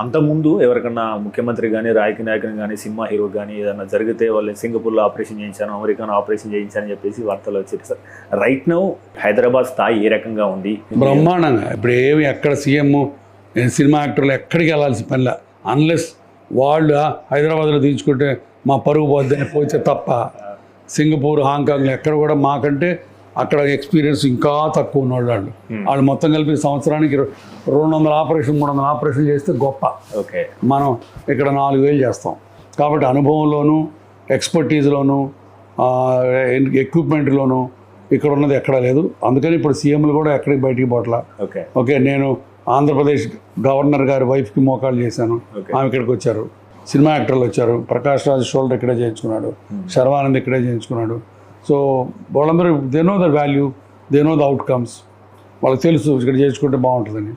అంతకుముందు ఎవరికన్నా ముఖ్యమంత్రి గానీ, రాజకీయ నాయకుని గానీ, సినిమా హీరో గానీ ఏదన్నా జరిగితే వాళ్ళు సింగపూర్‌లో ఆపరేషన్ చేయించాను, అమెరికాలో ఆపరేషన్ చేయించాను అని చెప్పేసి వార్తలు వచ్చేది సార్. రైట్ నౌ హైదరాబాద్ స్థాయి ఏ రకంగా ఉంది? బ్రహ్మాండంగా. ఇప్పుడు ఏమి ఎక్కడ సీఎం సినిమా యాక్టర్లు ఎక్కడికి వెళ్ళాల్సిన పనిలే. అన్లెస్ వాళ్ళు హైదరాబాద్లో తీయించుకుంటే మా పరుగు పోద్దని పోతే తప్ప సింగపూర్, హాంకాంగ్లో ఎక్కడ కూడా మాకంటే అక్కడ ఎక్స్పీరియన్స్ ఇంకా తక్కువ ఉన్నవాళ్ళు వాళ్ళు మొత్తం కలిపి సంవత్సరానికి 200 ఆపరేషన్ 300 ఆపరేషన్ చేస్తే గొప్ప. ఓకే, మనం ఇక్కడ 4000 చేస్తాం. కాబట్టి అనుభవంలోనూ ఎక్స్పర్టీజ్లోనూ ఎక్విప్మెంట్లోనూ ఇక్కడ ఉన్నది ఎక్కడా లేదు. అందుకని ఇప్పుడు సీఎంలు కూడా ఎక్కడికి బయటికి పోట్లా. ఓకే, నేను ఆంధ్రప్రదేశ్ గవర్నర్ గారి వైఫ్కి మోకాళ్ళు చేశాను, ఆమె ఇక్కడికి వచ్చారు. సినిమా యాక్టర్లు వచ్చారు. ప్రకాష్ రాజ్ షోల్డర్ ఇక్కడే చేయించుకున్నాడు, శర్వానంద్ ఇక్కడే చేయించుకున్నాడు. సో వాళ్ళందరూ they know the value, they know the outcomes. వాళ్ళకి తెలుసు ఇక్కడ చేయించుకుంటే బాగుంటుందని.